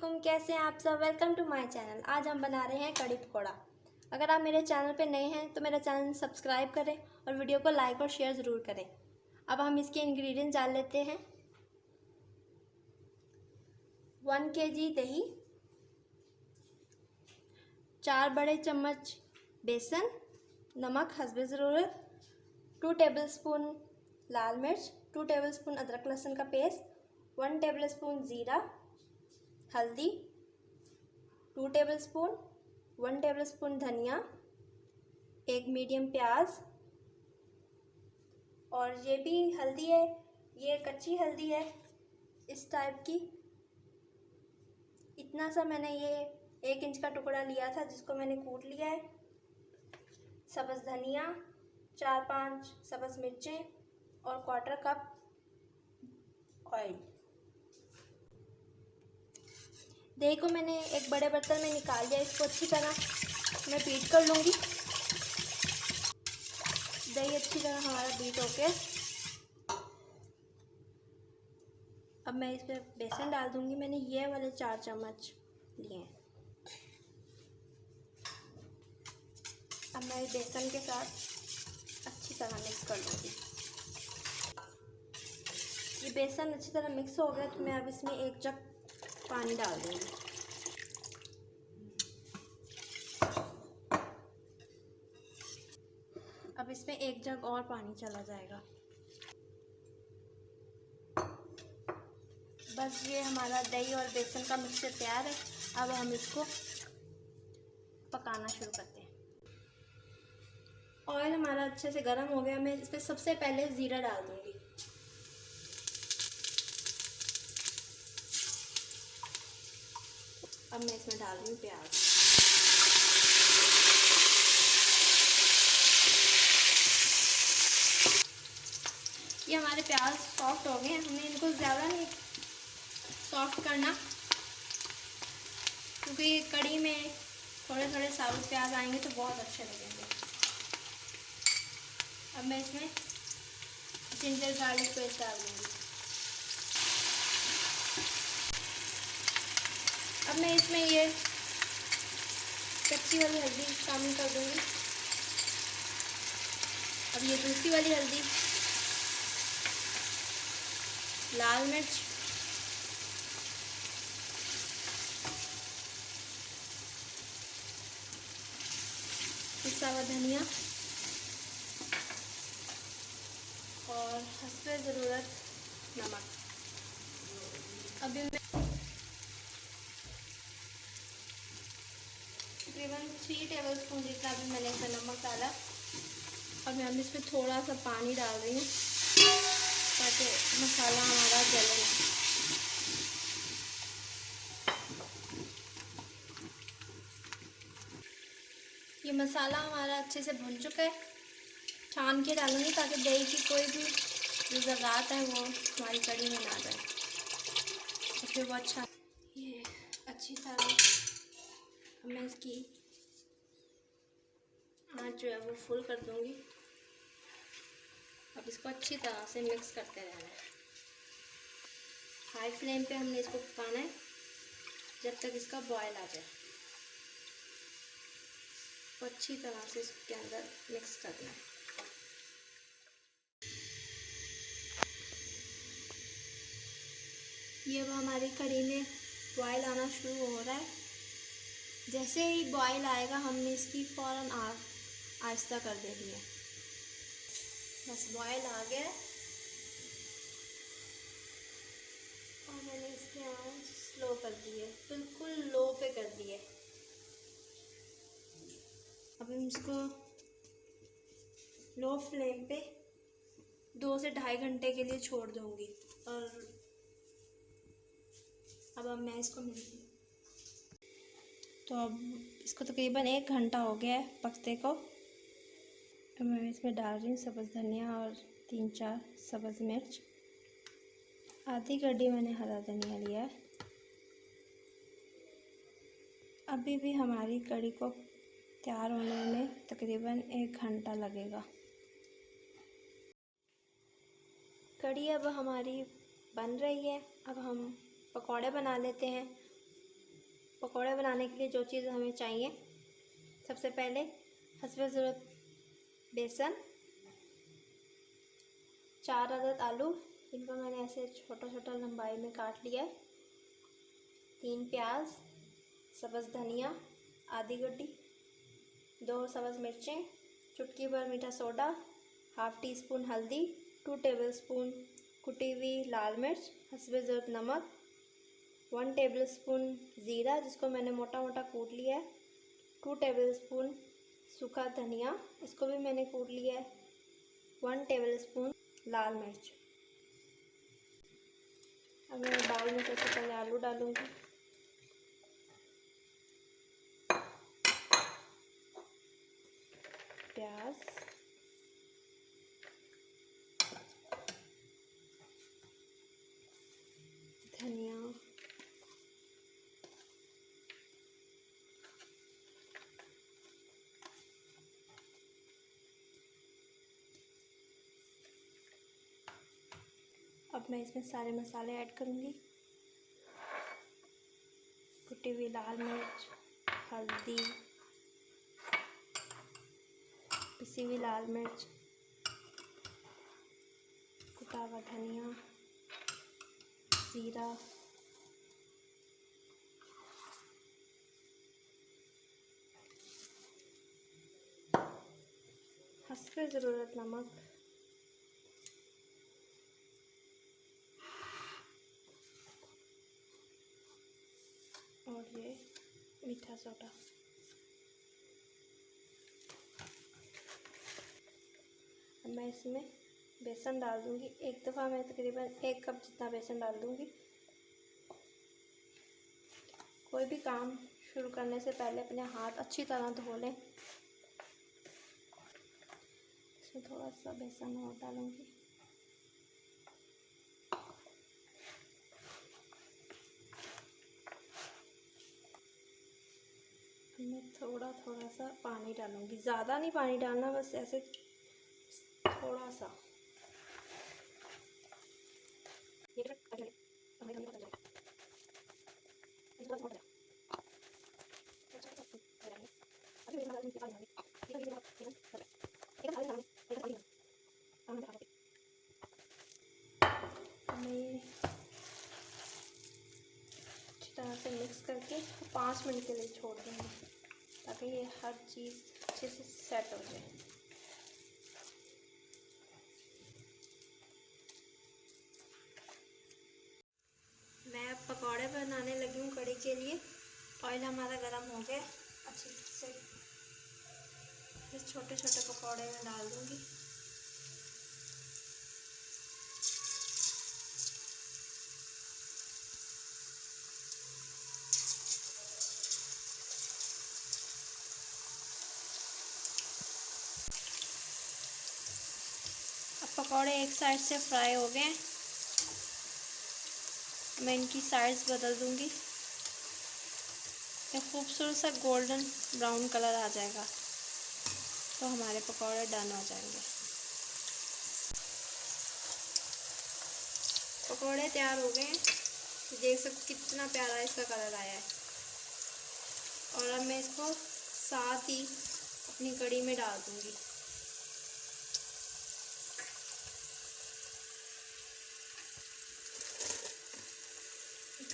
वालेकुम, कैसे हैं आप सब। Welcome to my channel. आज हम बना रहे हैं कड़ी पकौड़ा। अगर आप मेरे चैनल पे नए हैं तो मेरा चैनल सब्सक्राइब करें और वीडियो को लाइक और शेयर ज़रूर करें। अब हम इसके इंग्रेडिएंट्स डाल लेते हैं। 1 kg दही, 4 बड़े चम्मच बेसन, नमक हस्बे ज़रूरत, 2 टेबलस्पून लाल मिर्च, 2 टेबलस्पून अदरक लहसुन का पेस्ट, 1 टेबलस्पून ज़ीरा, हल्दी 2 टेबलस्पून, 1 टेबलस्पून धनिया, एक मीडियम प्याज। और ये भी हल्दी है, ये कच्ची हल्दी है इस टाइप की। इतना सा मैंने ये 1 इंच का टुकड़ा लिया था जिसको मैंने कूट लिया है। सब्ज़ धनिया, 4-5 सब्ज़ मिर्चें और 1/4 कप ऑयल। दही को मैंने एक बड़े बर्तन में निकाल लिया। इसको अच्छी तरह मैं बीट कर लूँगी। दही अच्छी तरह हमारा बीट हो गया। अब मैं इसमें बेसन डाल दूँगी। मैंने ये वाले 4 चम्मच लिए हैं। अब मैं बेसन के साथ अच्छी तरह मिक्स कर लूँगी। ये बेसन अच्छी तरह मिक्स हो गया तो मैं अब इसमें 1 जग पानी डाल दूँगी। अब इसमें 1 जग और पानी चला जाएगा। बस ये हमारा दही और बेसन का मिक्सचर तैयार है। अब हम इसको पकाना शुरू करते हैं। ऑयल हमारा अच्छे से गर्म हो गया। मैं इसमें सबसे पहले ज़ीरा डाल दूँगी। अब मैं इसमें डाल रही हूँ प्याज। ये हमारे प्याज सॉफ्ट हो गए हैं। हमने इनको ज़्यादा नहीं सॉफ्ट करना क्योंकि ये कड़ी में थोड़े थोड़े साबुत प्याज आएंगे तो बहुत अच्छे लगेंगे। अब मैं इसमें जिंजर गार्लिक पेस्ट डाल दूँगी। अब मैं इसमें ये कच्ची वाली हल्दी शामिल कर दूँगी। अब ये दूसरी वाली हल्दी, लाल मिर्च, पिसा हुआ धनिया और हस्बे ज़रूरत नमक। अभी मैं तकरीबन 3 टेबलस्पून जितना भी मैंने इसमें नमक डाला। अब मैं इसमें थोड़ा सा पानी डाल रही हूँ ताकि मसाला हमारा जले ना। ये मसाला हमारा अच्छे से भुन चुका है। छान के डालूंगी ताकि दही की कोई भी जो ज़रात है वो हमारी कड़ी में ना जाए तो फिर वो अच्छा। ये अच्छी तरह मैं इसकी आँच जो है वो फुल कर दूंगी। अब इसको अच्छी तरह से मिक्स करते रहना है। हाई फ्लेम पे हमने इसको पकाना है जब तक इसका बॉयल आ जाए। तो अच्छी तरह से इसके अंदर मिक्स करना है। ये अब हमारी कड़ी में बॉयल आना शुरू हो रहा है। जैसे ही बॉयल आएगा हमने इसकी फ़ौरन आग आहिस्ता कर देनी है। बस बॉयल आ गया और मैंने इसकी आँच स्लो कर दी है, बिल्कुल लो पे कर दी है। अब हम इसको लो फ्लेम पे 2 से 2.5 घंटे के लिए छोड़ दूँगी। और अब मैं इसको मिलती हूँ। तो अब इसको तकरीबन 1 घंटा हो गया है पकते को। तो मैं इसमें डाल रही हूँ सब्ज़ धनिया और 3-4 सब्ज़ मिर्च। आधी कड़ी मैंने हरा धनिया लिया है। अभी भी हमारी कड़ी को तैयार होने में तकरीबन 1 घंटा लगेगा। कड़ी अब हमारी बन रही है। अब हम पकौड़े बना लेते हैं। पकौड़े बनाने के लिए जो चीज़ हमें चाहिए, सबसे पहले हस्बे ज़रूरत बेसन, 4 अदद आलू, इनको मैंने ऐसे छोटा छोटा लंबाई में काट लिया है, 3 प्याज, सब्ज़ धनिया आधी गड्डी, 2 सब्ज़ मिर्चें, चुटकी भर मीठा सोडा, हाफ़ टी स्पून हल्दी, 2 टेबलस्पून कुटी हुई लाल मिर्च, हस्बे ज़रूरत नमक, 1 टेबलस्पून ज़ीरा जिसको मैंने मोटा मोटा कूट लिया है, 2 टेबलस्पून सूखा धनिया, इसको भी मैंने कूट लिया है, 1 टेबलस्पून लाल मिर्च। अब मैं बाउल में सबसे पहले आलू डालूंगी, प्याज, धनिया, अब मैं इसमें सारे मसाले ऐड करूंगी, कुटी हुई लाल मिर्च, हल्दी, पिसी हुई लाल मिर्च, कुटा हुआ धनिया, जीरा, हस्बे ज़रूरत नमक, और ये मीठा सोडा। अब मैं इसमें बेसन डाल दूंगी, एक दफ़ा मैं तकरीबन 1 कप जितना बेसन डाल दूंगी। कोई भी काम शुरू करने से पहले अपने हाथ अच्छी तरह धो लें। इसमें थोड़ा सा बेसन और डालूंगी, मैं थोड़ा थोड़ा सा पानी डालूंगी, ज़्यादा नहीं पानी डालना, बस ऐसे थोड़ा सा। मैं अच्छी तरह से मिक्स करके 5 मिनट के लिए छोड़ दूँगी ताकि ये हर चीज़ अच्छे से सेट हो जाए। मैं अब पकौड़े बनाने लगी हूँ कढ़ी के लिए। ऑयल हमारा गर्म हो गया अच्छे से, छोटे छोटे पकौड़े में डाल दूँगी। अब पकौड़े एक साइड से फ्राई हो गए, मैं इनकी साइड्स बदल दूँगी। ये खूबसूरत सा गोल्डन ब्राउन कलर आ जाएगा तो हमारे पकौड़े डन हो जाएंगे। पकौड़े तैयार हो गए हैं, देख सकते कितना प्यारा इसका कलर आया है। और अब मैं इसको साथ ही अपनी कढ़ी में डाल दूँगी।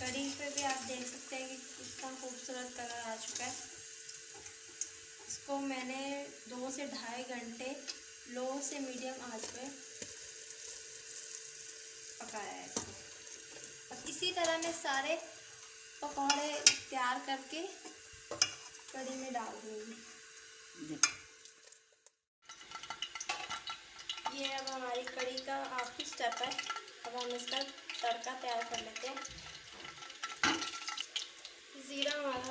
कढ़ी पे भी आप देख सकते हैं कि कितना खूबसूरत कलर आ चुका है। इसको मैंने 2 से ढाई घंटे लो से मीडियम आंच पे पकाया है इसको। अब इसी तरह मैं सारे पकौड़े तैयार करके कढ़ी में डाल दूँगी। ये अब हमारी कढ़ी का आखिरी स्टेप है। अब हम इसका तड़का तैयार कर लेते हैं। ज़ीरा हमारा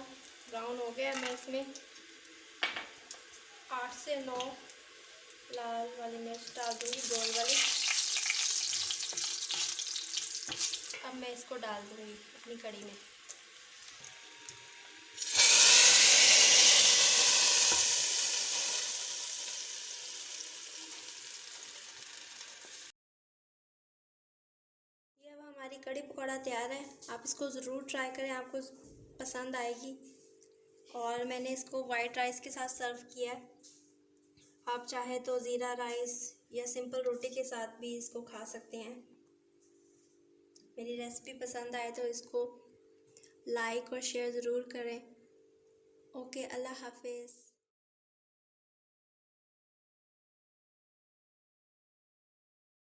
ब्राउन हो गया, मैं इसमें 8 से 9 लाल वाली मिर्च डाल दूँगी, गोल वाली। अब मैं इसको डाल दूँगी अपनी कढ़ी में। ये अब हमारी कढ़ी पकौड़ा तैयार है। आप इसको ज़रूर ट्राई करें, आपको पसंद आएगी। और मैंने इसको वाइट राइस के साथ सर्व किया है। आप चाहे तो ज़ीरा राइस या सिंपल रोटी के साथ भी इसको खा सकते हैं। मेरी रेसिपी पसंद आए तो इसको लाइक और शेयर ज़रूर करें। ओके, अल्लाह हाफिज़।